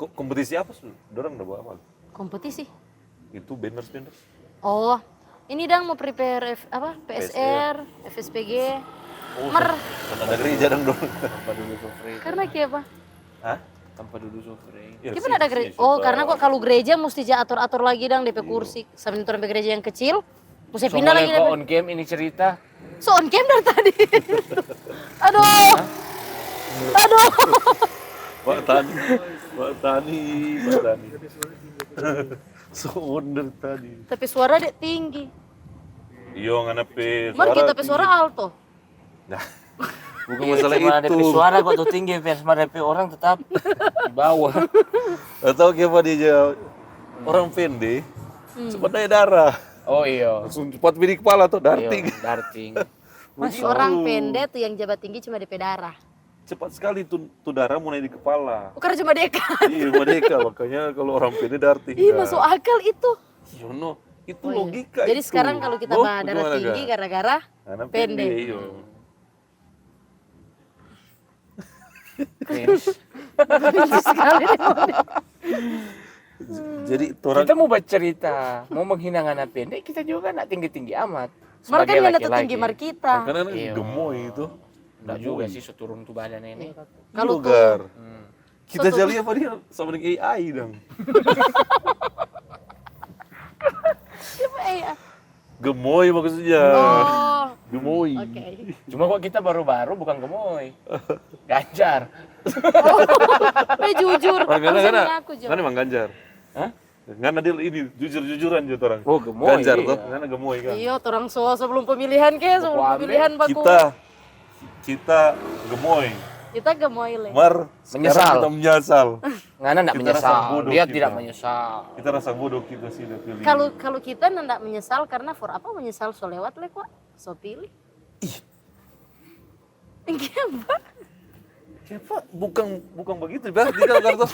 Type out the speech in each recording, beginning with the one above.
Kompetisi apa sih? Dorang udah bawa apa? Kompetisi. Itu banners. Oh, ini dang mau prepare PSR, FSPG. Mer. Ada gereja dong. Tanpa dulu sofre. Karena apa? Hah? Tanpa dulu sofre. Ya, Gimana ada gereja? Oh, karena kok kalau gereja mesti atur-atur lagi dang DP kursi. Sampai turun gereja yang kecil, mesti pindah lagi Kok DP. on game ini cerita. So on cam dari tadi. Aduh. Pak Tani. So on dari tadi. Tapi suara dek tinggi. Iyo nganepe Mari kita pe suara alto. Nah, bukan masalah Cuma itu. DP suara kok tuh tinggi, sama DP orang tetap di bawah. Atau kayak dia orang pendek, cepat naik darah. Oh iya. Langsung cepat pilih kepala tuh darting. Iya, darting. Mas orang pendek tuh yang jabat tinggi cuma DP darah. Cepat sekali tuh darah mulai di kepala. Bukan cuma dekat. Iya, Merdeka. Makanya kalau orang pendek darting. Ih, masuk akal itu. Yono, itu Oh, iya. logika. Jadi itu. sekarang kalau kita Loh, darah bagaimana, tinggi Kak? gara-gara Anak pendek. Iya. Cringe. Sekali deh, Mode. Jadi orang Kita mau bercerita, mau menghina anak pendek, kita juga kan nggak tinggi-tinggi amat. Mereka Sebagai yang laki-laki. tinggi mar kita. karena Iya. gemoy itu. Nggak juga sih seturun tuh badan ini. Kalau tuh Lugar. Hmm. Kita jali apa dia sama dengan AI dong. Gemoy maksudnya. Oh, Gemoy. oke. Cuma kok kita baru-baru bukan gemoy. Ganjar. Jujur. Karena Harusnya kan emang Ganjar. Hah? Karena dia ini jujur-jujuran gitu orang. Oh, gemoy. Ganjar Iya. tuh, karena gemoy kan. Iya, orang sebelum pemilihan sebelum Wah, pemilihan bagus. Kita gemoy. Kita gemoy le. Mar Menyesal. sekarang kita menyesal. Ngana nggak Kita menyesal. rasa bodoh Dia kita. tidak menyesal. Kita rasa bodoh kita sih udah pilih. Kalau kita ndak menyesal karena for apa menyesal so lewat le kok. So pilih. Kenapa? Siapa? Bukan begitu, berarti kalau kartu.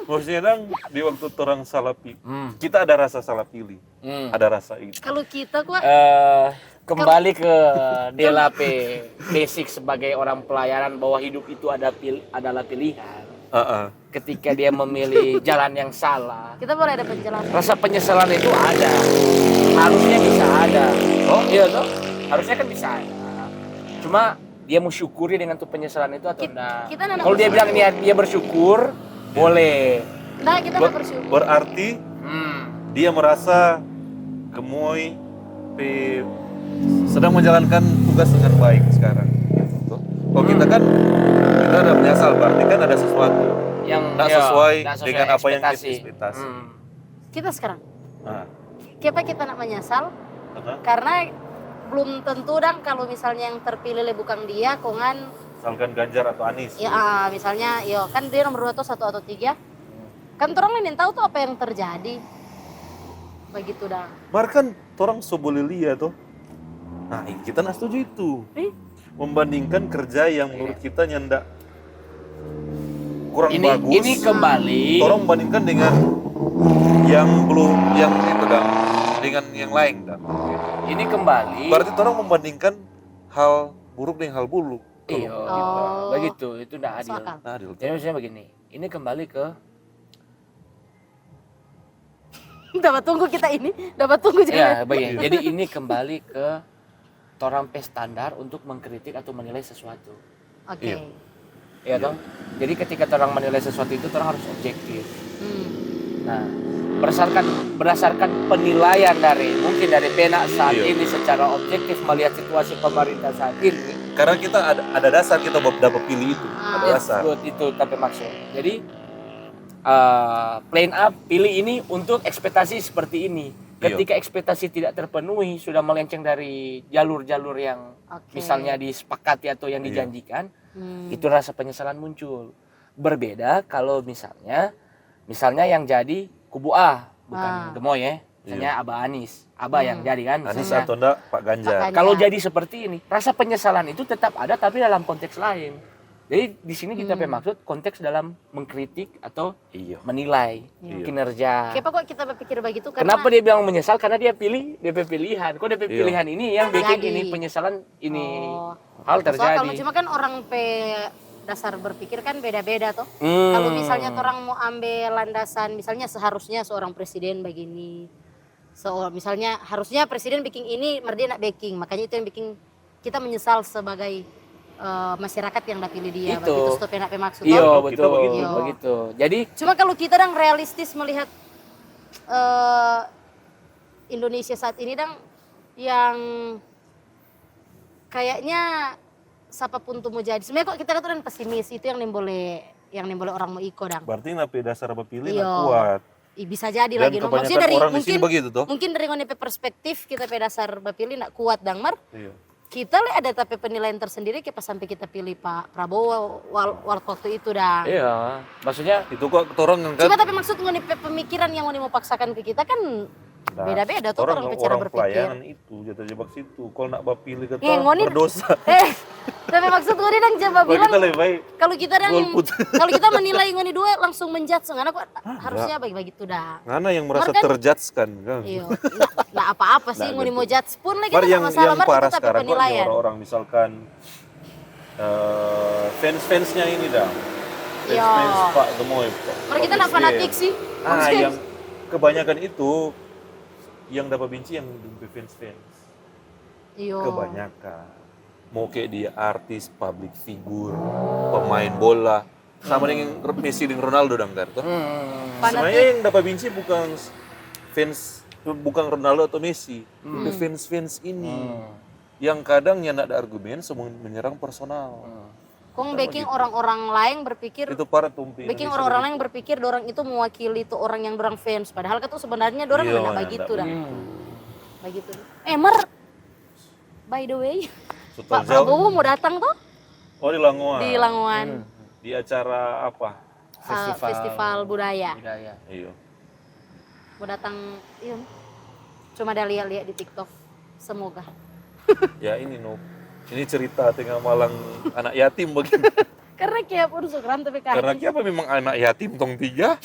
Maksudnya dong di waktu orang salah pilih, kita ada rasa salah pilih, ada rasa itu. Kalau kita kok Kembali ke DLP basic sebagai orang pelayaran bahwa hidup itu adalah pilihan. Ketika dia memilih jalan yang salah, kita boleh ada penjelasan. rasa penyesalan itu ada. Harusnya bisa ada. Oh iya toh? Harusnya kan bisa ada. Cuma dia mau syukuri dengan tuh penyesalan itu atau enggak? kita nggak Kalau dia bilang dia bersyukur, boleh. Nah, kita nggak bersyukur. Berarti dia merasa gemoy sedang menjalankan tugas dengan baik sekarang. Gitu. Kalau kita kan kita ada menyesal, berarti kan ada sesuatu Yang tidak iya, sesuai nggak sesuai dengan apa yang kita ekspektasi. ekspektasi. Kita sekarang. Nah, Kenapa kita nak menyesal? Karena belum tentu dong kalau misalnya yang terpilih le bukan dia, kongan misalkan Ganjar atau Anies. ya misalnya yo kan dia nomor 2 atau 1 atau 3. Kan orang lain tahu tuh apa yang terjadi. Begitu dah. Mar kan orang so boleh lihat tuh. Nah, kita nggak setuju itu. Membandingkan kerja yang menurut kita nyandak kurang bagus. Ini kembali. Orang bandingkan dengan yang belum yang itu dah, dengan yang lain dah. Ini kembali. Berarti orang membandingkan hal buruk dengan hal buruk. Iya, begitu. Itu tidak adil. Masuk akal. Nah, adil. Jadi maksudnya begini. Ini kembali ke Dapat tunggu kita ini, dapat tunggu ya jangan. begini. Jadi ini kembali ke orang standar untuk mengkritik atau menilai sesuatu. Oke. Iya. Iya toh? Jadi ketika orang menilai sesuatu itu orang harus objektif. Nah, berdasarkan penilaian mungkin dari Pena saat Iya. ini secara objektif melihat situasi pemerintah saat ini. Karena kita ada dasar kita dapat pilih itu, ada dasar. Itu tapi maksud. Jadi plan up pilih ini untuk ekspektasi seperti ini. Ketika ekspektasi tidak terpenuhi, sudah melenceng dari jalur-jalur yang misalnya disepakati atau yang dijanjikan, itu rasa penyesalan muncul. Berbeda kalau misalnya yang jadi kubu A, bukan gemoy ya. Misalnya Abah Anies, Abah yang jadi kan. Anies misalnya. atau enggak Pak Ganjar. Kalau jadi seperti ini, rasa penyesalan itu tetap ada tapi dalam konteks lain. Jadi di sini kita maksud konteks dalam mengkritik atau menilai kinerja. Kenapa kok kita berpikir begitu? Karena Kenapa dia bilang menyesal? Karena dia pilih DP pilihan. Kok DP pilihan ini yang bikin Jadi. ini penyesalan ini Oh. hal Masuk akal. terjadi. Cuma kan orang dasar berpikir kan beda-beda toh. Kalau misalnya orang mau ambil landasan, misalnya seharusnya seorang presiden begini, misalnya harusnya presiden bikin ini, dia nak backing, makanya itu yang bikin kita menyesal sebagai masyarakat yang pilih dia. Itu. Begitu stop enak maksud. Iya toh. betul, Iya. begitu. Jadi Cuma kalau kita dang realistis melihat Indonesia saat ini dang yang kayaknya siapapun tuh mau jadi. Sebenarnya kok kita kan pesimis, itu yang boleh orang mau ikut dang. Berarti nape dasar bapilih Iya. nak kuat. Bisa jadi Dan lagi no. kebanyakan Maksudnya dari orang di sini begitu toh. mungkin dari ngonepe perspektif kita pe dasar bapilih nak kuat dang mar. Iya. Kita ada tapi penilaian tersendiri pas sampai kita pilih Pak Prabowo waktu itu dang. iya, maksudnya Itu kok orang yang kan Cuma tapi maksud ngonepe pemikiran yang mau paksakan ke kita kan beda-beda tuh orang cara berpikir. pelayanan itu jatuh jebak situ. Kalau nak bapilih kata Ngoni- berdosa. Tapi maksud gue dang coba Kalau bilang kita lebih baik kalau kita dang golput. kalau kita menilai ngoni dua langsung menjudge ngana kok harusnya bagi-bagi itu dah. Ngana yang merasa Mar kan- terjudge kan. Iya. Nah apa-apa sih Nah, ngoni gitu. mau judge pun lagi Mar kan yang masalah mar parah itu tapi sekarang kok penilaian. orang-orang misalkan fans-fansnya ini dah. Iya. Fans Pak Gemoy. Mar kita nak fanatik sih. Yang kebanyakan itu yang dapat benci yang fans-fans. Iya. Kebanyakan. Mau kayak dia artis, public figure, pemain bola, sama dengan Messi dan Ronaldo dong kan? Sebenarnya yang dapat benci bukan fans, bukan Ronaldo atau Messi, tapi fans-fans ini yang kadang yang ada argumen, semua menyerang personal. Kong backing orang-orang lain berpikir Itu parah tumpi. backing orang-orang lain berpikir dorang itu mewakili itu orang yang dorang fans padahal kan tuh sebenarnya dorang Iya, nggak yang begitu nggak dah. Begitu. Mar by the way Pak Sultan Prabowo mau datang tuh Oh di Langoan. di Langoan Di acara apa? festival budaya. budaya. Iya. Mau datang iya. Cuma ada lihat-lihat di TikTok. Semoga. Ya ini no. Ini cerita tengah malang anak yatim begini. Karena kayak pun sukran tapi kan. Karena apa memang anak yatim tong tiga?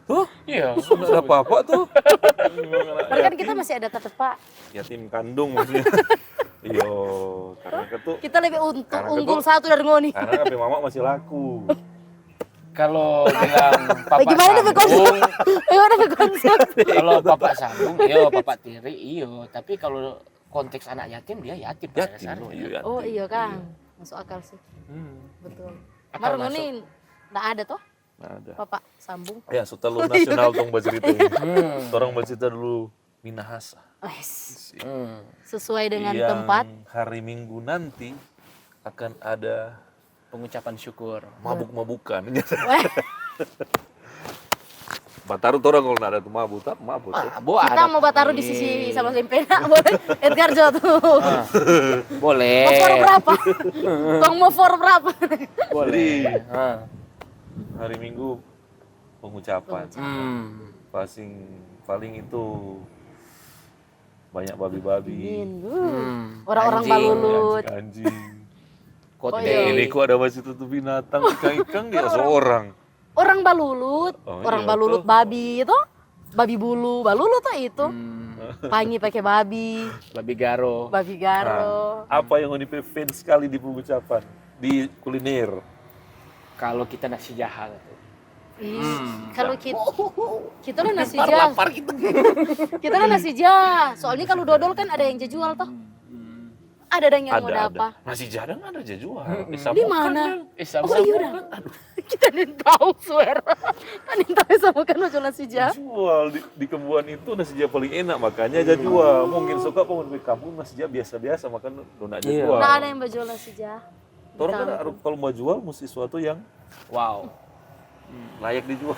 Tuh, Iya. nggak ada apa-apa tuh. Memang anak Karena kan kita masih ada tetep Pak. yatim kandung maksudnya. Iyo, karena itu Kita lebih Karena unggul ketu- satu dari ngoni. karena HP mama masih laku. Kalau bilang Papa Bagaimana deh konsep? sambung, Bagaimana deh konsep? kalau Bapak sambung, iyo Bapak tiri, iyo. Tapi kalau konteks anak yatim dia yatim pada Yatim, dasarnya. no, iya yatim. Oh iya Kang. Masuk akal sih. Betul. Akal Mar ngoni enggak ada toh? Nah, ada. Bapak sambung. Ya, sutelu nasional tong bercerita ini. Orang bercerita dulu Minahasa. Wes. Hmm. Sesuai dengan Yang tempat. hari Minggu nanti akan ada Pengucapan syukur. mabuk-mabukan. Weh, Bataru tuh orang kalau nggak ada tuh mabuk, tak mabuk. tuh. Bu, kita ada mau bataruh di nih. sisi sama Lempena boleh? Edgar Jo tuh. Boleh. Mau for berapa? Bang mau for berapa? Boleh. Hari Minggu pengucapan. Paling itu banyak babi-babi. Orang-orang Anjing. balulut. Anjing. Kote. Oh, iya. Ini kok ada masih tutup binatang, ikan-ikan ya seorang. Orang balulut, Oh, orang iya, balulut tuh. babi itu, babi bulu, balulut tuh itu. Pangi pakai babi, Babi garo. babi garo. Apa yang Unipe fans sekali di pengucapan di kuliner? Kalau kita nasi jahal. Kalau kita kan nasi jah, kita kan nasi jah. Soalnya kalau dodol kan ada yang jual toh. Ada dan yang mau apa? Nasi jadang ada aja jual. Di mana? Sama. Oh iya udah. Kita nih tahu swear. Kan tahu sama kan mau jual nasi jah. Jual di Kembuan itu nasi jah paling enak makanya aja jual. Mungkin suka pengen di kampung nasi jah biasa-biasa makan donat aja jual. Nah ada yang mau jual nasi jah. Orang kan kalau mau jual mesti sesuatu yang Wow. layak dijual.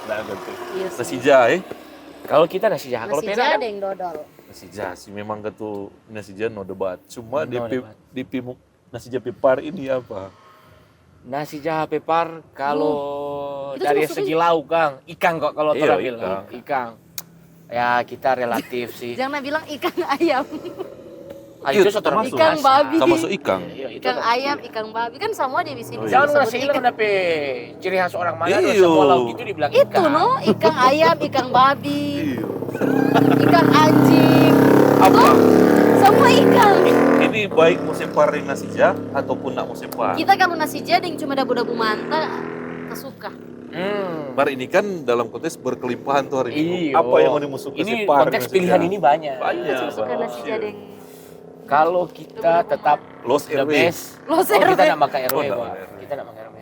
Nah, gitu. Iya sih. Nasi jah Kalau kita nasi jahal. Kalau Nasi pena jah kan? ada yang dodol. Nasi jah sih memang ketu nasi jah no debat. Cuma No debat. di nasi jah pepar ini apa? Nasi jaha pepar kalau Itu dari cuma segi lauk Kang, ikan kok kalau Iya, orang bilang ikan. Ya kita relatif sih. Jangan bilang ikan ayam, Ah, itu satu termasuk. ikan babi, Termasuk ikan. Iya, itu ikan ada. ayam, ikan babi kan semua di sini. Oh, iya. Jangan disebut ngasih hilang ikan. tapi ciri khas orang mana Iyo. semua lauk itu dibilang Itu ikan. no, ikan ayam, ikan babi, Iya. ikan anjing, Apa? semua ikan. Ini ini baik mau sempar dengan Nasija ataupun nak mau sempar. Kita kalau nasi jading cuma dabu-dabu manta, kesuka. Bar ini kan dalam konteks berkelimpahan tuh hari ini. Iyo. Apa yang mau dimasuk ke Ini sempar? konteks Nasija? pilihan ini banyak. Banyak. Kita suka nasi jading. Kalau kita tetap Los the RW. best, Los kita RW. nak makan RW, Oh, nak Pak. makan RW. Kita nak makan RW.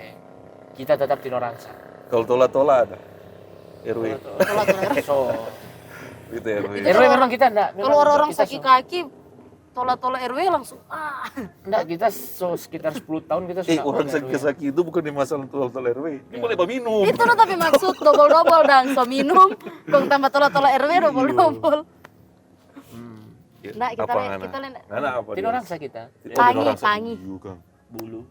Kita tetap Tinorangsa. Kalau tola-tola ada. RW. Tolak-tolak. So, Itu RW. Itu RW kalau- memang kita enggak. Kalau orang-orang sakit kaki, tolak-tolak RW langsung Enggak, kita sekitar 10 tahun kita sudah Orang makan RW. sakit-sakit itu bukan di masalah tola-tola RW. Ini boleh minum. itu loh tapi maksud double-double dan so minum, kong tambah tolak-tolak RW double-double. Nggak, kita Ngana apa? Tinorangsa kita. Pangi. Bulu.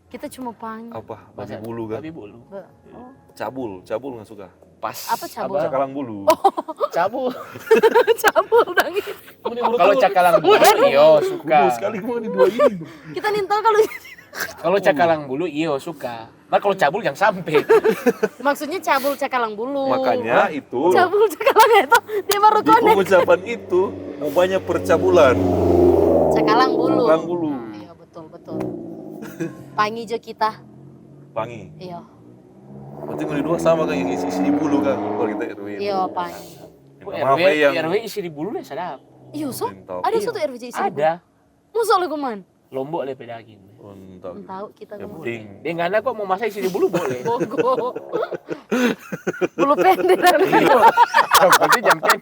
Kita cuma pangi. Apa? Babi Masa- bulu kan? Babi bulu. Oh. Cabul nggak suka. Pas. Apa cabul? Apa? Cakalang bulu. Cabul. Cabul dong. Kalau cakalang bulu, iyo suka. Kumpul sekali kemana dua ini. Kita nintol kalau Kalau cakalang bulu, iyo suka. Nah kalau cabul yang sampai. maksudnya cabul cakalang bulu. Makanya itu Cabul cakalang itu dia baru di konek. pengucapan itu mau banyak percabulan. Cakalang bulu. Cakalang bulu. Iya betul. Pangi jo kita. Pangi. Iya. Berarti yang dua sama kan yang isi di bulu kan kalau kita RW. Iya pangi. RW, RW isi di bulu deh sedap. Iya so. Entah. Ada suatu RWJ isi. Ada. Musuh lu kuman. Lombok lebih daging. Entah. Tahu kita Yang kuman. penting Dia nggak ada kok mau masak isi di bulu boleh. Bogo. Bulu pendek dan Iya. Yang penting jam 10.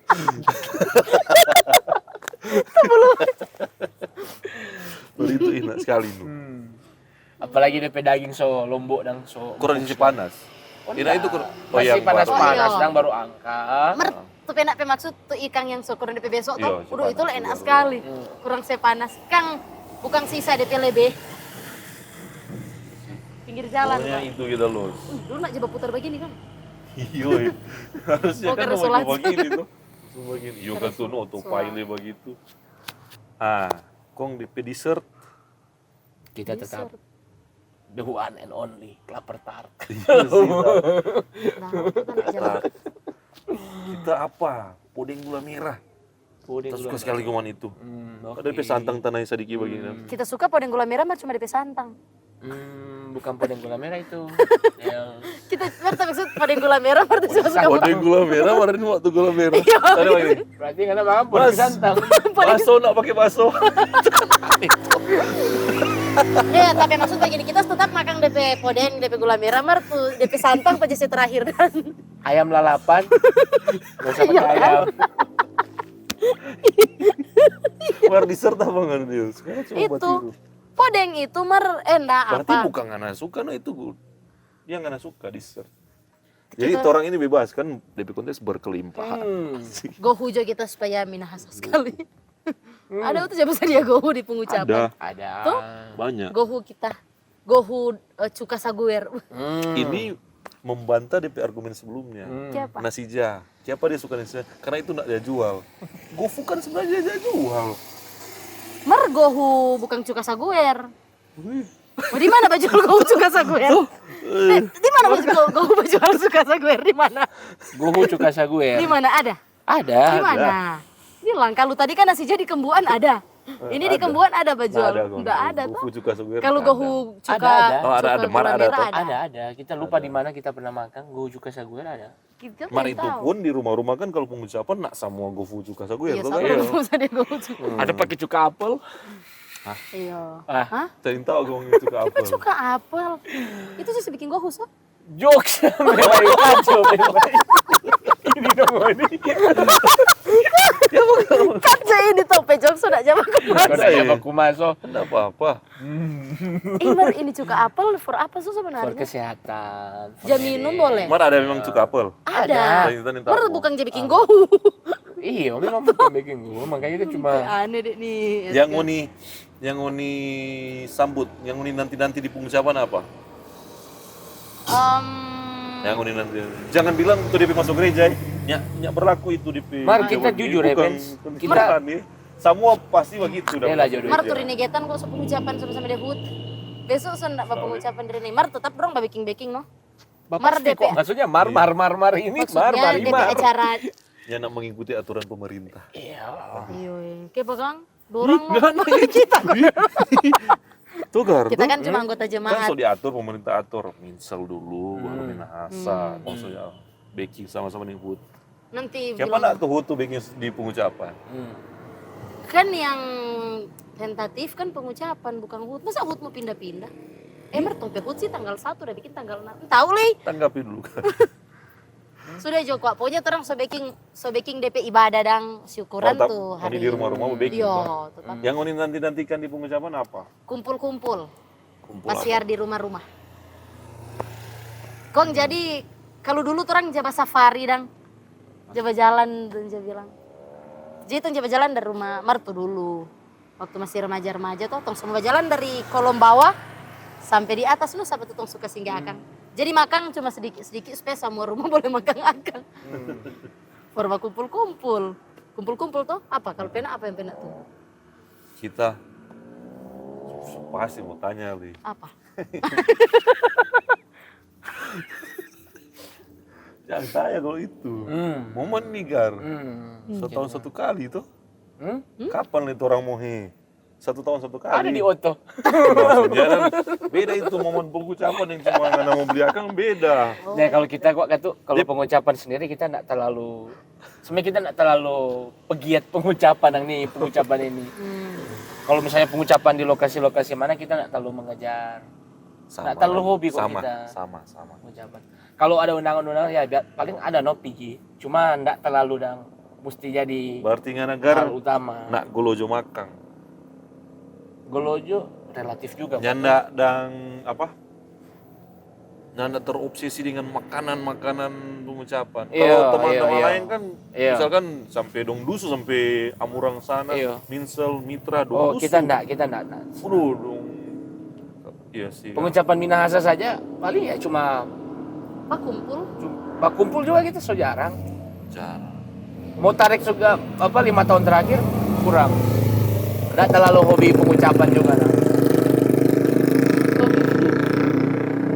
baru itu enak sekali nu. Apalagi DP daging so lombok dan so. Kurang isi panas. Enak itu masih panas-panas Oh, iya. dan baru angka. Mer, tuh penak pe maksud tuh ikan yang syukur DP besok Iya, tuh. si Udah itu panas enak juga. sekali. Kurang sepanas. Kang bukan sisa DP lebih. Pinggir jalan. Pokoknya Kang. itu kita los. Lu nak coba putar begini kan? Iya. Harusnya Oh, kan karena mau sholat. begini tuh. Begini. Yo kan tuh autopilot begitu. Ah, kong DP dessert. Kita tetap the one and only Klaper Tart. Iya sih. Nah, kita nak jalan. Kita apa? Puding gula merah. Puding Kita gula suka sekali merah. kuman itu. Oke. Ada DP santang tanah sedikit begini. Kita suka podeng gula merah mah cuma DP santang. Bukan puding gula merah itu. Yang Kita ngerti maksud podeng gula merah berarti suka Puding gula merah, kemarin waktu gula merah. Iya. Tadi begini. berarti nggak ada makan puding Mas. santang. Baso nak pakai baso. Ya, tapi maksud begini, kita tetap makan DP podeng, DP gula merah, mar tuh DP santang pasti terakhir dan Ayam lalapan. Nggak usah pakai ayam. War dessert apa nggak dia? Sekarang coba itu tiru. podeng itu mar enggak Berarti apa? bukan ngana suka, nah itu dia ngana suka dessert. Jadi Kita- orang ini bebas kan DP kontes berkelimpahan. Gohu jo kita supaya minahasa sekali. Ada tuh siapa dia gohu di pengucapan. Ada Ada. Tuh. banyak. Gohu kita, gohu cuka saguer. Ini membantah DP argumen sebelumnya. Siapa? Nasija. Siapa dia suka Nasija? Karena itu nak dia jual. Gofu kan sebenarnya dia jual. Mar gohu bukan cuka saguer. Oh, di mana baju gohu cuka saguer? Di mana baju gohu baju cuka saguer? Di mana? Gohu cuka saguer. Di mana ada? Ada. Di mana? Bilang kalau tadi kan nasi jadi Kembuan ada. Ini di Kembuan ada baju. Enggak ada tuh. Gofu juga sebenarnya. Kalau gohu cuka Ada. Oh, ada, cuka Mar gula ada merah tuh. Ada. Kita lupa di mana kita pernah makan gohu cuka saguer ada. Kita Mar belum itu tahu. pun di rumah-rumah kan kalau pengucapan nak semua gofu juga saguer. Iya, tuh sama kan? belum usah dia gohu cuka. Ada pakai cuka apel. Iya. Ah. Hah? Cari tahu ngomongin cuka apa. Kita cuka apel. Itu sih bikin gohu so. Jokes memang kacau memang. Ini dong ini. Kan saya ini tau pejok sudah jawab Kau nak jawab aku masuk. Enggak apa-apa. Mar ini cuka apel for apa sih For sebenarnya? kesehatan. for Jam minum medis. boleh? Mar ada memang cuka apel. Ada. Tadi Mar tahu. bukan jadi bikin gohu. Iya, memang bukan bikin gue, makanya kita cuma Aneh deh nih. Yang uni sambut, yang uni nanti di pengucapan apa? Yang uni nanti. Jangan bilang itu DP masuk gereja. Ya berlaku itu DP. Mar, kita jujur ya, Pens. Kita nih. Semua pasti begitu dah. Bela jodoh. Mar tuh rinegetan kok pengucapan sama-sama debut. Besok sen nak pengucapan dari ini. Mar tetap dong baking no. Mar Pasti DP. kok, maksudnya mar ini mar Maksudnya DP mar. acara. Ya nak mengikuti aturan pemerintah. Iya. Iya, kayak pegang. Dorang Nggak ada kita. Tuh Gar, kita tuh. kan cuma anggota Kan jemaat. so diatur, pemerintah atur. Minsel dulu, baru Minahasa. Maksudnya baking sama-sama nih Hut. Nanti Siapa bilang, nak tuh Hut tuh baking di pengucapan? kan yang tentatif kan pengucapan bukan HUT. Masa HUT mau pindah-pindah? Mertong pe HUT sih tanggal 1 udah bikin tanggal 6. Tahu leh. Tanggapi dulu kan. Sudah Joko, pokoknya terang so baking DP ibadah dan syukuran Mantap. tuh Ini hari di rumah-rumah mau baking. Iya, Kan? tetap Yang Oni nanti-nantikan di pengucapan apa? kumpul-kumpul. Kumpul Pasiar di rumah-rumah. Kong jadi kalau dulu orang jaba safari dan jaba jalan dan jaba bilang. Jadi tuh jaba jalan dari rumah Martu dulu. Waktu masih remaja-remaja tuh tong semua jalan dari kolom bawah sampai di atas nu sampai tuh tong suka singgah akang. Jadi makan cuma sedikit supaya semua rumah boleh makan akang. Forma kumpul-kumpul. Kumpul-kumpul tuh apa? Kalau pena apa yang pena tuh? Kita pasti mau tanya Li. Apa? Jangan tanya kalau itu. Momen nih Gar. Setahun satu kali tuh. Kapan itu orang mau he? 1 tahun 1 kali. Ada di Oto. Maksudnya kan beda itu momen pengucapan yang cuma karena mau beli akang beda. Nah kalau kita kok tuh kalau pengucapan sendiri kita enggak terlalu sebenarnya kita enggak terlalu pegiat pengucapan yang nih pengucapan ini. Kalau misalnya pengucapan di lokasi-lokasi mana kita enggak terlalu mengejar. Enggak terlalu hobi kok sama, kita. Sama. Pengucapan. Kalau ada undangan-undangan ya paling ada no pergi. Cuma enggak terlalu dan mesti jadi Berarti nganagar hal utama. nak golojo makang. Golojo relatif juga. Nyanda dan apa? Nyanda terobsesi dengan makanan pengucapan. Iya, Kalau teman-teman iya. lain kan Iya. misalkan sampai Dongdusu sampai Amurang sana, Iya. Minsel, Mitra, Oh, Dongdusu. kita enggak. Waduh, dong. Iya sih. Pengucapan Minahasa saja paling ya cuma Pak kumpul. Pak kumpul juga kita so jarang. Jarang. Mau tarik juga 5 tahun terakhir kurang. Nggak terlalu hobi pengucapan juga. Nah.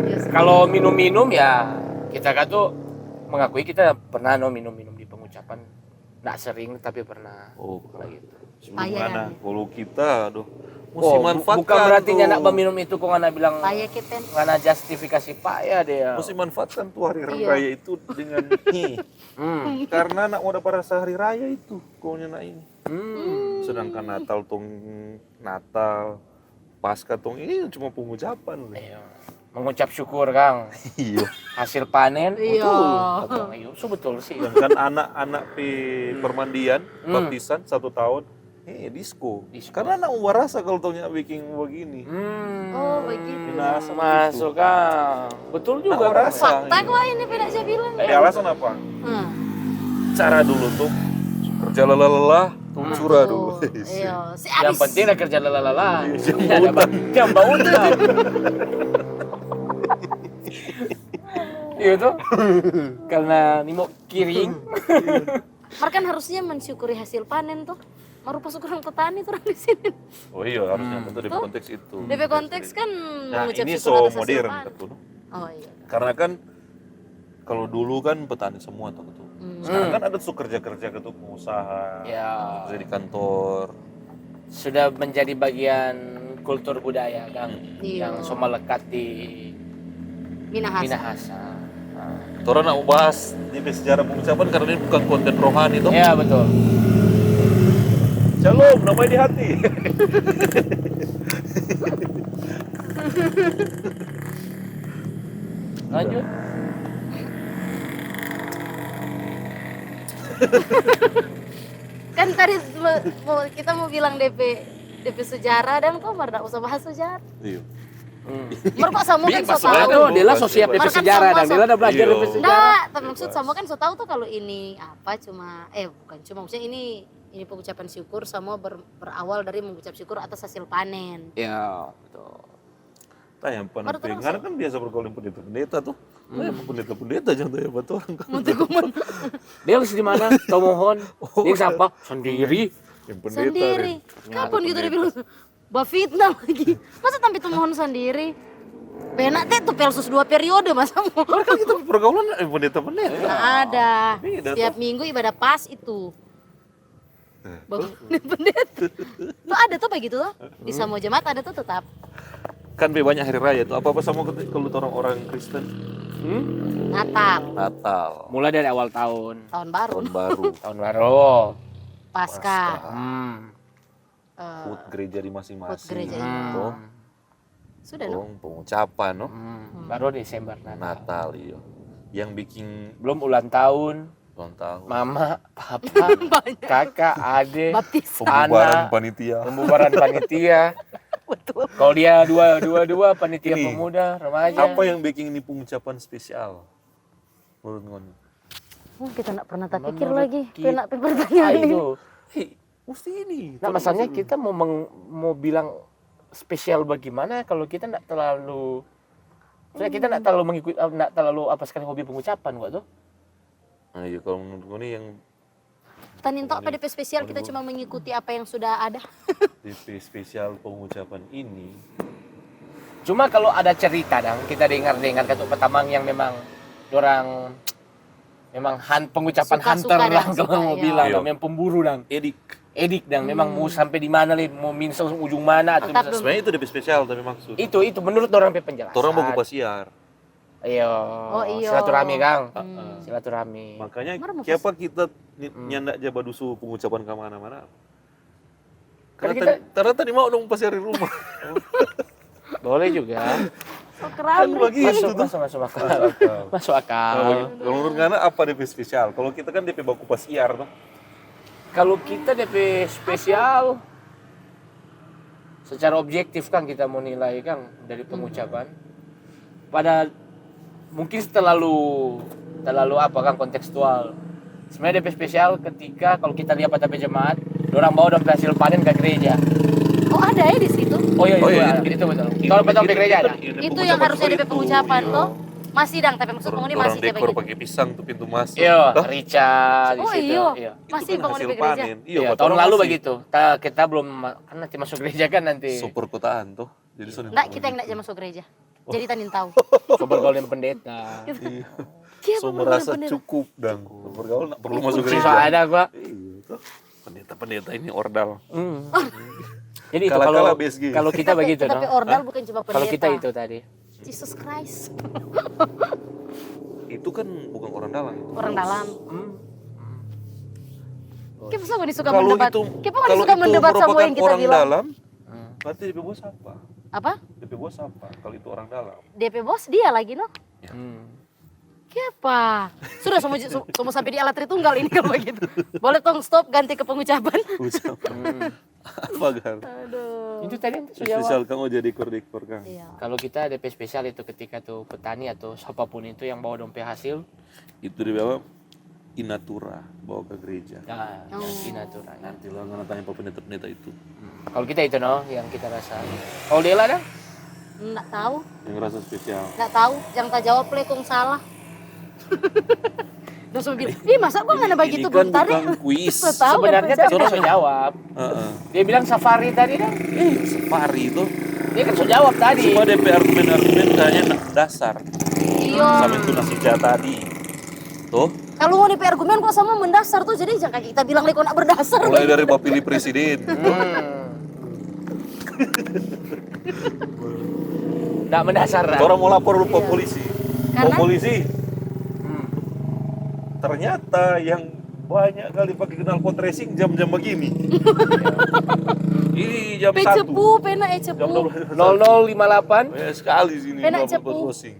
Yes. Kalau minum-minum ya kita kan tuh mengakui kita pernah minum-minum di pengucapan. Nggak sering tapi pernah. Oh, Kayak gitu. sebelum Payah mana? kan? Kalau kita, aduh, mesti manfaatkan Bukan berarti tuh. nyanak minum itu kok nggak bilang Payah kita. nggak justifikasi payah deh. Mesti manfaatkan tuh hari Iya. raya itu dengan karena nak udah pada sehari raya itu kau nak ini. Sedangkan Natal tong Natal, Paskah tong ini cuma pengucapan. Iya. Mengucap syukur Kang. Iya. Hasil panen. Iya. Betul. So, betul sih. Sedangkan anak-anak di permandian, baptisan 1 tahun, disco. Karena anak rasa kalau taunya bikin begini. Oh begitu. Minahasa Masuk Kang. Betul juga. Nah, Kang. rasa. Fakta kok ini beda aja bilang. Alasan apa? Hmm. Cara dulu tuh kerja lelah-lelah, curah dulu. Iya. Si Yang abis. penting lah kerja lala. Jam Jambau utang. Iya tuh. Karena ini mau kiring. Mar kan harusnya mensyukuri hasil panen tuh. Merupa syukuran petani tuh orang di sini. Oh iya, harusnya betul di konteks itu. DP konteks kan Nah, mengucap ini syukur so atas hasil modern panen. betul. Oh iya. Karena kan kalau dulu kan petani semua tuh betul. Sekarang kan ada tuh kerja-kerja gitu pengusaha, Ya, kerja di kantor. sudah menjadi bagian kultur budaya Kang. Iya. Yang so melekat di Minahasa. Minahasa. Orang nak bahas di sejarah pengucapan karena ini bukan konten rohani toh. Ya betul. Shalom, namanya di hati. Lanjut. Kan tadi kita mau bilang DP sejarah dan kok Mar nggak usah bahas sejarah. Iya. Mar kok sama kan so Soalnya tahu. tuh dia lah so siap Mar DP kan sejarah sama dan dia udah belajar Iya. DP sejarah. Nggak, tapi maksud sama kan so tahu tuh kalau ini apa cuma bukan cuma maksudnya ini pengucapan syukur sama berawal dari mengucap syukur atas hasil panen. Ya, betul. Tanya Baru terus, karena kan biasa bergaul dengan pendeta-pendeta tuh. Tanya pendeta-pendeta jangan tanya buat orang kan. Dia harus di mana? Tomohon. Dia siapa? Sendiri. Yang pendeta. Sendiri. Ren. Kapan gitu dia bilang bah fitnah lagi. Masa tampil mohon sendiri? Penak teh tuh pelsus 2 periode masa mau. Kan kita pergaulan pendeta-pendeta. Nggak ada. Beda Setiap minggu ibadah pas itu. bangunin pendeta. Tuh ada tuh begitu tuh. Di semua jemaat ada tuh tetap. Kan banyak hari raya tuh. Apa-apa sama kalau orang-orang Kristen? Natal, Mulai dari awal tahun. tahun baru, Tahun baru. Tahun baru. Paskah, Hut gereja di hut masing-masing. gereja Hmm. ini. Toh, Sudah dong. pengucapan, no? Baru Desember Natal. Natal, iya. Yang bikin Belum ulang tahun, ulang tahun. mama, papa, kakak, adik, Baptis. Pembubaran anak, panitia. pembubaran panitia. Betul. Kalau dia dua panitia Ini, pemuda, remaja. Apa yang bikin ini pengucapan spesial? Menurut Ngoni? Kita nggak pernah tak pikir Menurut lagi. kita- Kena pertanyaan ini. Itu. Hei, mesti ini. Nah, masalahnya kita mau bilang spesial bagaimana kalau kita nggak terlalu, soalnya kita nggak terlalu mengikuti, nggak terlalu apa sekali hobi pengucapan kok tuh. Nah, iya kalau menurut Ngoni yang Tanin tok apa DP spesial kita cuma mengikuti apa yang sudah ada. DP spesial pengucapan ini. Cuma kalau ada cerita dong, kita dengar Ketua Petamang yang memang orang memang pengucapan Suka-suka hunter dong, lah suka, kalau mau iya. bilang, Iya. yang pemburu dong. Edik. Dan memang mau sampai di mana nih, mau minsel ujung mana atau Mantap minsel- Sebenarnya itu DP spesial tapi maksud. itu menurut orang penjelasan. Orang mau kupasiar. Iya. Oh, iya. Silaturahmi Kang. Hmm. Silaturahmi. Makanya Mana mau siapa kita nyandak jaba dusu pengucapan ke mana-mana. Kan Karena tadi mau dong pasiar di rumah. Boleh juga. So keren. begitu Masuk akal. Masuk akal. Kalau menurut Ngana apa DP spesial? Kalau kita kan DP baku pasiar tuh. Kalau kita DP spesial secara objektif kan kita mau nilai kan dari pengucapan. Pada mungkin terlalu apa kan kontekstual. Sebenarnya DP spesial ketika kalau kita lihat pada jemaat, orang bawa dan hasil panen ke gereja. Oh ada ya di situ. Oh iya, Oh, iya. itu betul. Kalau betul di gereja ada. Itu yang harusnya DP pengucapan tuh. Masih dang, tapi maksud penghuni Orang masih kayak dekor begitu. pakai pisang tuh pintu masuk. Iya, Toh? rica di Oh situ. iya. Itu Masih kan bangun hasil di gereja. panen. Iya, Iya, tahun orang lalu masih. begitu. Kita belum kan nanti masuk gereja kan nanti. Super kotaan tuh. Jadi Nggak, kita yang nggak masuk gereja. Jadi Tanin tahu. Bergaul dengan pendeta. Iya. Siapa So menurut merasa pendeta? cukup dan bergaul nggak perlu masuk Sisa gereja. ada gua. Iya, tuh. Pendeta ini ordal. Jadi itu Kala-kala kalau BSG. kalau kita begitu Tapi no. ordal bukan cuma pendeta. Kalau kita itu tadi. Jesus Christ. Itu kan bukan orang dalam. Itu. Orang dalam. Kita suka suka Kalau mendebat. itu Kita kalau suka itu mendebat sama merupakan yang kita orang bilang. dalam, berarti DP bos apa? Apa? DP bos apa? Kalau itu orang dalam. DP bos dia lagi no. Hmm. Siapa? Sudah semua sampai di alat Tritunggal ini kalau begitu. Boleh tong stop ganti ke pengucapan. Ucapan. Apa kan? Aduh. Itu tadi itu jawab. Spesial kamu jadi dekor kan. Iya. Kalau kita DP spesial itu ketika tuh petani atau siapapun itu yang bawa dompet hasil, Itu dibawa inatura, bawa ke gereja. nah Oh. yang inatura. Nanti lah nggak tanya apa pendeta-pendeta itu. Kalau kita itu no yang kita rasa. Kalau Dela dah? Nggak tahu, Yang rasa spesial. nggak tahu. Jangan tak jawab lekong salah. Langsung bilang, ih masa gua nggak ada begitu Ini kan bentar ya? bukan kuis. Nggak tahu, Sebenarnya nggak tadi percaya. dia sudah jawab. Heeh. Dia bilang safari tadi dah. Safari itu Dia kan sudah jawab tadi. cuma DP argumen-argumen kayaknya dasar. Iya. Sama itu nasi tadi. Tuh, Kalau mau DP argumen kok sama mendasar tuh, jadi jangan kita bilang lekong nak berdasar. mulai dari bab pilih presiden. Nggak mendasar dah. Orang mau lapor lupa polisi. Karena? Oh polisi. Ternyata yang banyak kali pakai knalpot racing jam-jam begini. Ini jam 1. Pecepu, pena Jam cepu. 12. 0058. Banyak sekali sini Enak knalpot cepu. racing.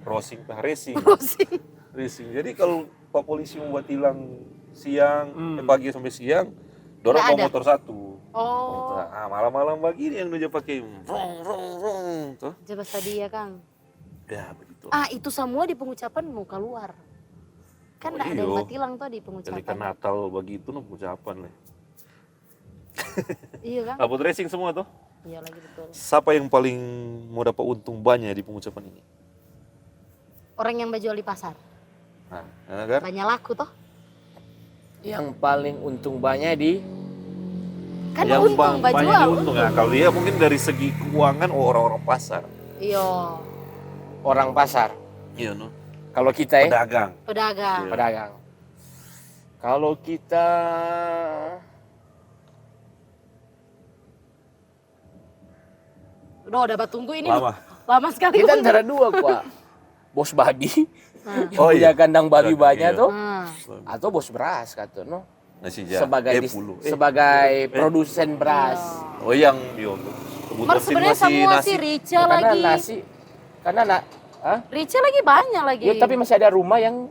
Racing, racing. Pusing. Racing. Jadi kalau Pak polisi mau buat tilang siang, pagi sampai siang, dorong Nggak bawa ada. motor satu. Oh, Nah, malam-malam begini yang dia pakai vrong, tuh. jelas tadi ya Kang. Ya begitu. Ah itu semua di pengucapan mau keluar. Kan Oh, nggak ada yang iyo. batilang tuh di Jadi kan pengucapan. Natal begitu no ucapan lah. Iya Kang? Knalpot racing semua tuh. Iya lagi betul. Siapa yang paling mau dapat untung banyak di pengucapan ini? Orang yang jual di pasar. Nah, kan? Banyak laku toh. Yang paling untung banyak di Kan untung banyak jual. diuntung ya. Kalau dia mungkin dari segi keuangan orang-orang pasar. Iya, orang pasar. Iya no. Kalau kita ya, Pedagang. pedagang. Iya. pedagang. Kalau kita udah tunggu ini. Lama sekali. Kita antara dua kok. Bos babi. Oh Punya iya. kandang babi banyak Iya. tuh. Atau bos beras kata no. Nasi jah. Sebagai produsen beras. Oh yang yo. Mar sebenarnya semua sih rica lagi. Rica lagi banyak lagi. Ya, tapi masih ada rumah yang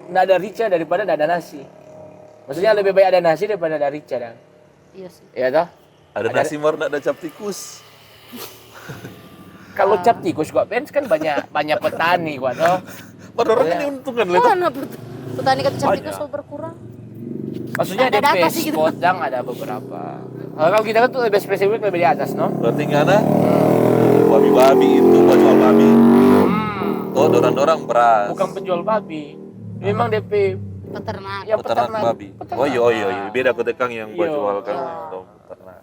nggak ada rica daripada nggak ada nasi. Maksudnya lebih baik ada nasi daripada ada rica dan. Iya sih. Iya toh? Ada nasi mar nggak ada cap tikus. Kalau cap tikus gua fans kan banyak petani gua toh. Padahal orang ini untungan lihat. Mana petani kata cap tikus so berkurang. Maksudnya Ada ada data sih gitu. podang ada beberapa. Kalau kita kan tuh lebih spesifik lebih di atas no. Berarti ngana babi-babi itu jual babi. Oh, dorang beras. Bukan penjual babi. Memang DP Peternak. yang Peternak babi. peternak. Oh iya. Beda ketekang yang Iya. jual kan peternak.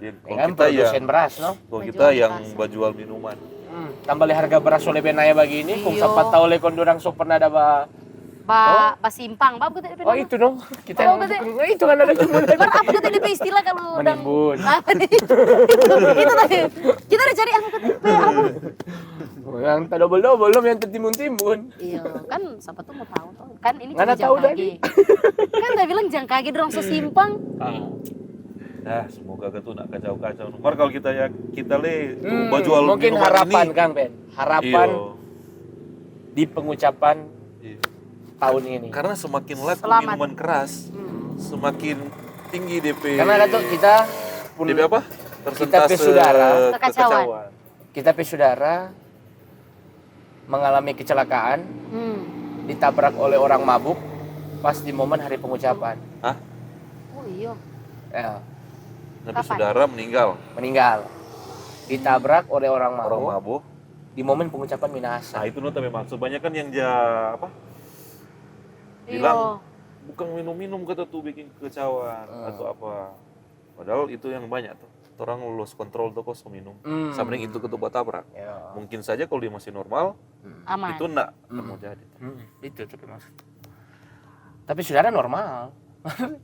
Jadi, Ya kalau kan kita produsen beras no. kalau kita yang jual minuman. Tambah le harga beras oleh benaya begini, kung Iyo. sapat tahu le kondurang so pernah ada Basimpang, babu tadi. Oh itu dong, kita Oh, betul. itu kan ada cuma Bar apa kata DP istilah kalau udah Menimbun. itu tadi. Kita udah cari apa kata DP apa? yang tak double belum yang tertimbun-timbun. Iya, kan siapa tuh mau tahu tuh. Kan ini Nggak cuma tahu jangkagi. Kan udah bilang jangkagi dorong sesimpang. Nah, semoga itu nak kacau-kacau. Nomor kalau kita le jual Mungkin minuman harapan ini. Kang Ben, harapan Iyo. di pengucapan Iya. tahun ini. Karena semakin laku Selamat. minuman keras, semakin tinggi DP. Karena ada tuh kita pun DP apa? Persentase saudara. Kekacauan. kita saudara mengalami kecelakaan, ditabrak oleh orang mabuk pas di momen hari pengucapan. Hah? Oh iya. Ya, Nabi Kapan? saudara meninggal. Ditabrak oleh orang orang mabuk mabuk. di momen pengucapan Minahasa. Nah, itu nota memang banyak kan yang apa? Iya. Bilang bukan minum-minum kata tuh bikin kekacauan atau apa. Padahal itu yang banyak tuh. Orang lost control tuh kok minum. Sama dengan itu ketua tabrak. Ya. Mungkin saja kalau dia masih normal, Aman. itu enggak mau jadi. Itu tapi maksud. Tapi saudara normal.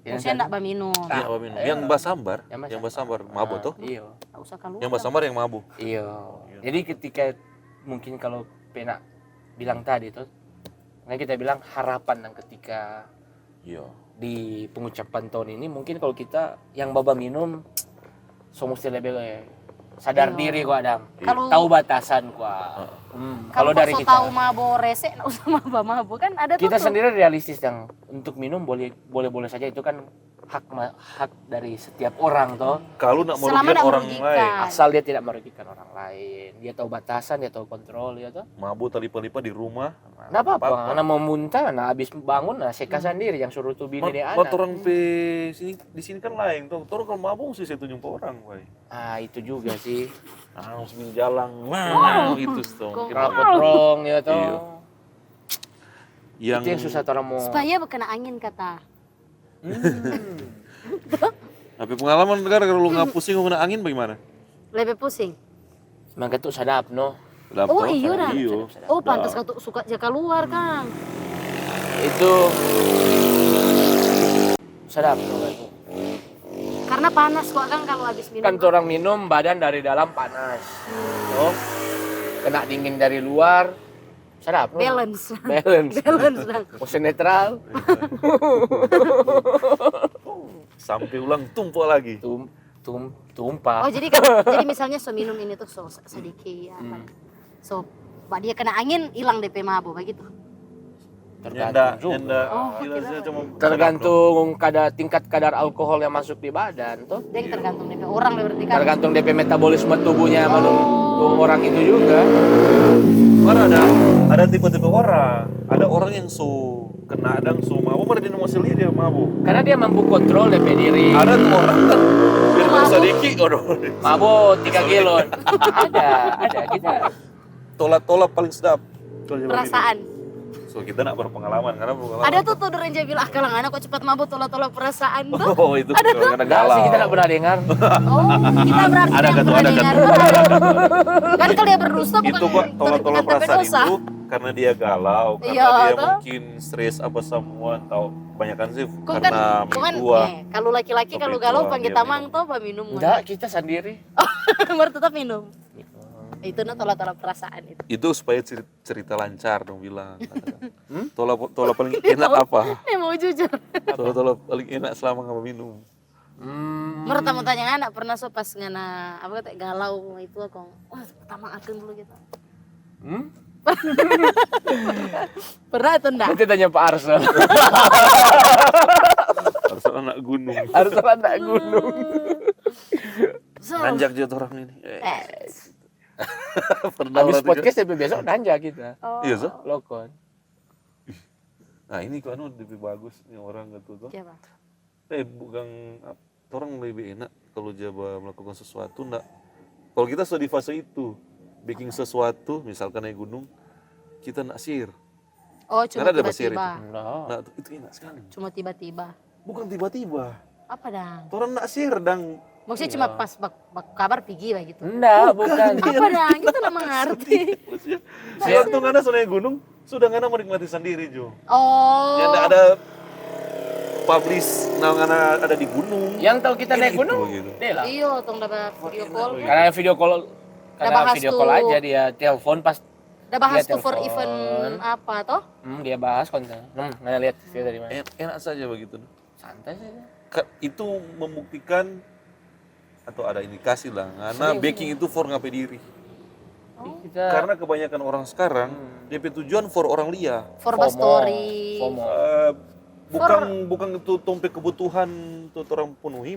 Maksudnya enggak minum. Iya, apa minum? Yang basambar, Yang yang basambar mabuk tuh. Iya. Enggak usah keluar. Yang basambar yang mabuk. Iya. Jadi ketika mungkin kalau Pena bilang tadi tuh, makanya kita bilang harapan dan ketika Iya. di pengucapan tahun ini mungkin kalau kita yang baba minum so mesti lebih sadar diri kok Adam. Kalau- Tahu batasan kok. Kalau dari so kita tahu mabo rese enggak usah mabo kan ada tuh. kita sendiri realistis yang untuk minum boleh saja itu kan hak dari setiap orang toh. Kalau nak Selama merugikan nak orang merugikan. lain, Asal dia tidak merugikan orang lain, dia tahu batasan, dia tahu kontrol ya toh. mabuk talipa-lipa di rumah. Nggak apa-apa, karena mau muntah, nah habis bangun, nah seka sendiri yang suruh tuh bini dia anak. Orang di sini kan lain tuh. Orang kalau mabuk sih saya tunjuk ke orang, boy. Ah itu juga sih. Ah, harus jalan. Wah, itu tuh. Kalau potrong ya toh. Iya. Yang Itu yang susah tuh orang mau. supaya kena angin kata. tapi pengalaman gara-gara lu nggak pusing kena angin bagaimana? Lebih pusing. Maka tuh sadap no. Sedap Oh toh? iya dah. Iya. Oh pantas kau tuh suka jaka luar Kang. Itu sadap no. Itu. Karena panas kok Kang kalau habis minum. Kan tuh orang minum badan dari dalam panas. Toh. Kena dingin dari luar. Sadap no. Balance. Balance. Balance Kang. Posisi netral. Sampai ulang tumpuk lagi. Tumpah. Oh jadi misalnya so minum ini tuh so sedikit apa. So pak dia kena angin hilang DP mabuk begitu. Tergantung juga. Tergantung tingkat kadar alkohol yang masuk di badan tuh. Dia tergantung DP orang berarti kan. Tergantung DP metabolisme tubuhnya tuh orang itu juga. Karena ada tipe-tipe orang. Ada orang yang kena adang mabuk, mereka di nomor seli dia mabuk. Karena dia mampu kontrol DP diri. Ada tuh orang kan biar sedikit, Mabuk 3 kilo. Ada kita. Tolak paling sedap. Perasaan. So kita nak berpengalaman karena pengalaman. Ada tuh Renja bilang, ah kalang anak kok cepat mabuk tolak-tolak perasaan tuh. Oh itu Ada tuh. karena Enggak galau. sih, kita nggak pernah dengar. Oh, kita berarti Ada yang kan tuh, pernah ada kan dengar. Kan kalau dia berdusta bukan Itu kok tolak-tolak bukan perasaan dosa. itu karena dia galau, karena Iya, dia toh. mungkin stres apa semua atau kebanyakan sih Kok kan, karena kok kan tua. kalau laki-laki Kopi kalau galau tua, panggil dia tamang minum. tuh apa minum. Enggak, kita sendiri. Baru tetap minum. Itu nah tolak-tolak perasaan itu. Itu supaya cerita lancar dong bilang. Tolak paling enak apa? Mau jujur. Tolak paling enak selama nggak minum. Menurut tamu tanya anak pernah so pas ngana apa kata galau itu aku, wah tamang akan dulu gitu. Pernah atau enggak? Nanti tanya Pak Arsel. Harus anak gunung. Arsel anak gunung. So, Nanjak dia orang ini. Pernah Habis orang tiga- podcast sampai besok nanja kita. oh, Iya so. Lokon. Nah ini kok anu lebih bagus nih orang gitu tuh. siapa? Bukan orang lebih enak kalau Jawa melakukan sesuatu enggak. Kalau kita sudah di fase itu, bikin sesuatu misalkan naik gunung, kita nak share. Oh, cuma Karena ada basir tiba-tiba. Nah, Nah itu enak sekali. Cuma tiba-tiba. Bukan tiba-tiba. Apa dang? Orang nak share dang. Maksudnya cuma pas kabar pergi lah gitu. enggak, bukan. Apa dang? Kita udah mengerti. Maksudnya, waktu ngana sudah naik gunung, sudah ngana menikmati sendiri Jo. Oh. Ya enggak ada publish nah ngana ada di gunung. Yang tahu kita naik Itu gunung, gitu. dia lah. Iya, tong dapat video call. Karena video call, bahas video tuh. call aja dia telepon pas Udah bahas dia tuh for telepon. event apa toh? dia bahas konten. Nggak lihat video dari mana. Enak saja begitu. Santai sih. Itu membuktikan atau ada indikasi lah karena baking itu for ngapain diri. Kita Karena kebanyakan orang sekarang DP tujuan for orang liya. For FOMO. story. FOMO. Bukan itu tompe kebutuhan tuh orang penuhi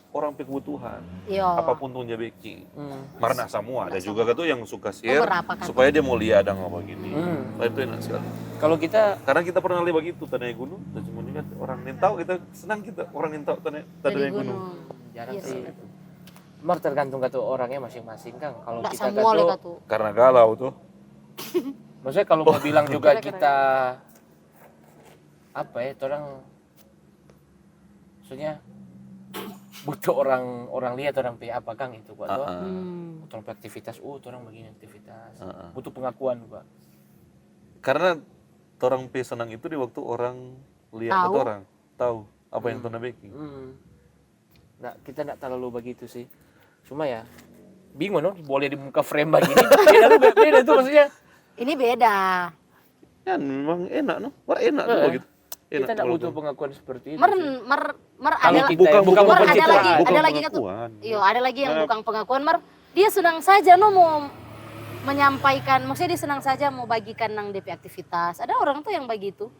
orang pe kebutuhan. Iya. Apapun tuh dia baking. Marna semua ada juga kan tuh yang suka share Beberapa kan. supaya dia mau lihat ada apa gini. Nah, itu enak sekali. Kalau kita Karena kita pernah lihat begitu tanah gunung, dan cuma lihat orang yang tahu kita senang kita orang yang tahu tanah Dari gunung. jarang Iya sih. sih. Mar tergantung kata orangnya masing-masing Kang. Kalau Nggak kita semua kata, leka tuh. Karena galau tuh. maksudnya kalau mau bilang juga Kira-kira. kita apa ya, orang maksudnya butuh orang lihat orang pe apa Kang itu gua tuh. Orang pe aktivitas, orang begini aktivitas. Butuh pengakuan gua. Karena orang pe senang itu di waktu orang lihat Tahu. atau orang tahu apa yang tanah baking. Nah, kita nggak terlalu begitu sih. Cuma ya bingung no, boleh dibuka frame begini. Beda tuh maksudnya. Ini beda. Ya memang enak no, enak tuh begitu. Kita nggak kalau butuh tuh. pengakuan seperti itu. Mer sih. ada kita ya, bukan Mer, ada pencitraan. lagi, Bukan ada lagi tuh. pengakuan. Iya, ada lagi yang bukan pengakuan, Mar. Dia senang saja no mau menyampaikan, maksudnya dia senang saja mau bagikan nang DP aktivitas. Ada orang tuh yang begitu.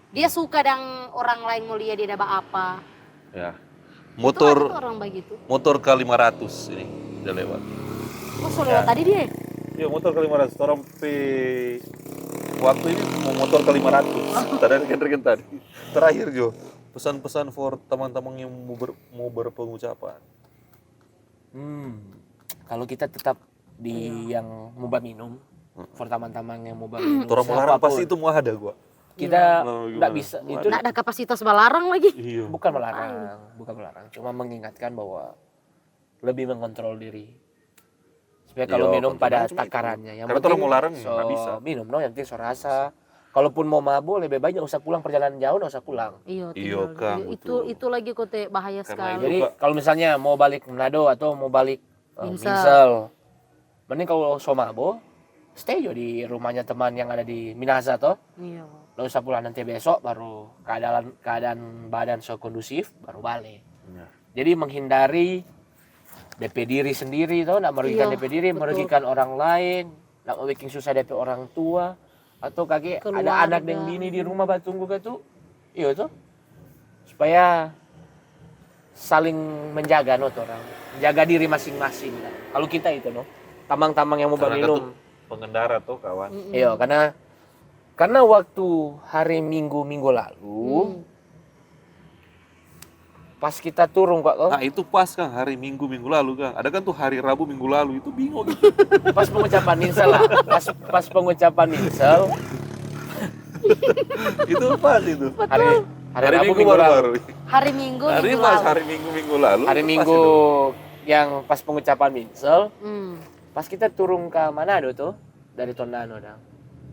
Dia suka dang orang lain mau lihat dia dapat apa. Ya. Itu Motor orang begitu. motor K500 ini udah lewat. Oh, soalnya tadi dia. Ya motor K500 orang pe waktu ini mau motor K500. Tadi regen tadi. Terakhir Jo, pesan-pesan for teman-teman yang mau berpengucapan. Kalau kita tetap di yang moba minum, for taman-taman yang moba minum. Orang melarang siapapun, pasti itu mau ada gua. kita Nah, nggak gimana? bisa Mau itu Nggak ada kapasitas melarang lagi. Iya. bukan melarang, cuma mengingatkan bahwa lebih mengontrol diri. Supaya kalau Iya, minum pada kontrolnya cuma itu. takarannya. Yang Karena penting orang mau larang, so nggak bisa. minum no, yang penting so rasa. Kalaupun mau mabuk lebih baik nggak usah pulang perjalanan jauh, nggak usah pulang. Iya, Iya, tinggal. Kang, itu betul. itu lagi kote bahaya Karena sekali. itu- Jadi Kak. kalau misalnya mau balik Manado atau mau balik Minsel. Minsel, mending kalau so mabuk stay jo di rumahnya teman yang ada di Minahasa toh. Iya. Lo usah pulang nanti besok baru keadaan badan so kondusif baru balik. Ya. Jadi menghindari DP diri sendiri toh, nggak merugikan Iya, DP diri, betul. merugikan orang lain, nggak mau bikin susah DP orang tua atau kaki ada Keluarga. anak yang bini di rumah batunggu gitu. Iya tuh. Supaya saling menjaga no tuh orang. Menjaga diri masing-masing. Nah, kalau kita itu no, tamang-tamang yang mau Karena minum. tuh pengendara tuh kawan. Iya, karena waktu hari Minggu lalu pas kita turun kok Nah itu pas kan hari Minggu lalu kan. Ada kan tuh hari Rabu minggu lalu itu bingung gitu. pas pengucapan Minsel lah. Pas pengucapan Minsel Itu pas itu. Hari Hari Rabu, Minggu lalu. baru. Hari Minggu, Hari minggu pas lalu. hari Minggu lalu. Hari pas Minggu itu. yang pas pengucapan Minsel, Hmm. pas kita turun ke Manado tuh dari Tondano dah.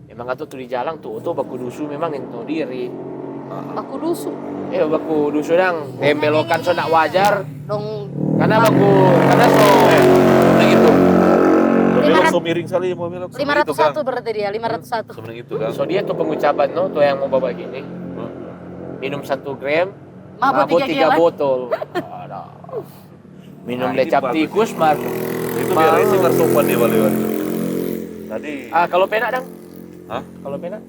Memang tuh di jalan tuh baku dusu memang ento diri. Baku dusu. Baku dusu dang belokan so nak wajar Dong karena so begitu. Belok so miring sekali mau belok. 501 berarti dia, 501. Sebenarnya itu kan. So dia tuh pengucapan tuh yang mau bawa gini. Minum 1 gram, Mabuk 3 3 gelas. botol. Aduh. Minum Nah, ini lecap bagus. tikus mar. Itu biar isi sopan dia balik. Tadi Kalau penak dang? Hah? Kalau penak?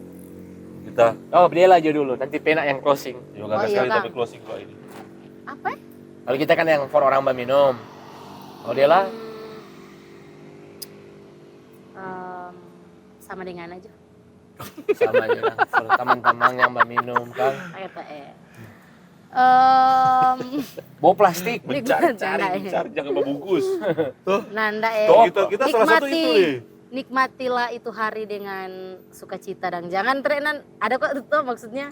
kita Oh, dia aja dulu, nanti penak yang closing. juga Oh, iya, sekali Kang. tapi closing kok ini. Apa? Kalau kita kan yang for orang minum. Kalau dia lah Sama dengan aja. sama aja lah. For teman-teman yang minum kan. Apa Bawa plastik. Mencari jangan membungkus. Tuh. Nanda Tuh, kita salah satu itu deh. Nikmatilah itu hari dengan sukacita dan jangan terenan. Ada kok itu maksudnya.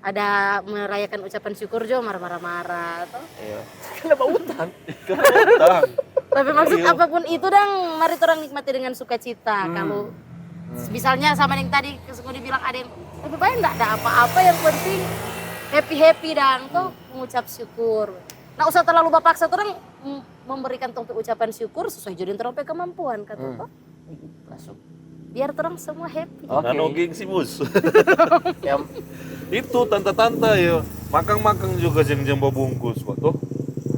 Ada merayakan ucapan syukur jo marah-marah tuh. Iya. Kenapa utang? Tapi maksud Iya. apapun itu dang, mari orang nikmati dengan sukacita. Kalau misalnya sama yang tadi kesukaan dibilang ada yang tapi banyak nggak ada apa-apa, yang penting happy dang tuh mengucap syukur. Nah usah terlalu bapaksa orang memberikan topik ucapan syukur sesuai jadi terlalu kemampuan kata toh. Masuk. Biar orang semua happy. Oke. Nano gengsi mus. Yang Itu tante-tante ya. Makang-makang juga jeng-jeng bungkus kok tuh.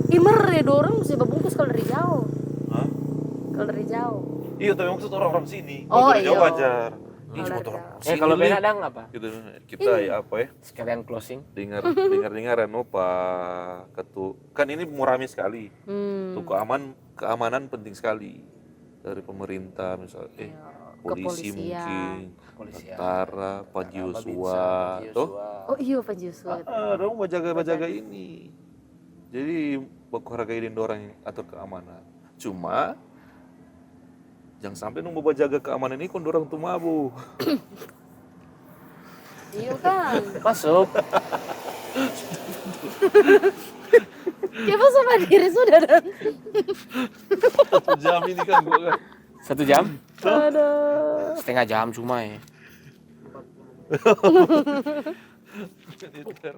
Imer ya dorong mesti bungkus kalau dari jauh. Hah? Kalau dari jauh. Iya, tapi maksud orang-orang sini. Oh, Kalau dari jauh iya. wajar. Ini Kalau cuma dari orang jauh. sini. kalau Li. penak dang apa? Gitu. Kita ya apa ya? Sekalian closing. Dengar-dengaran Pak Ketua. Kan ini murami sekali. Tuh keamanan penting sekali dari pemerintah misalnya polisi kepolisian. mungkin, Kepolisian. tentara, Pak Joshua, tuh. Oh iya Pak Juswa. Dong bajaga ini. Jadi baku hargai orang atur keamanan. Cuma jangan sampai nunggu bajaga keamanan ini kon orang tuh mabu. Iya kan. Masuk. Coba sama diri sudah dan. 1 jam ini kan gua kan. 1 jam? Aduh. Setengah jam cuma ya. Kan itu kan.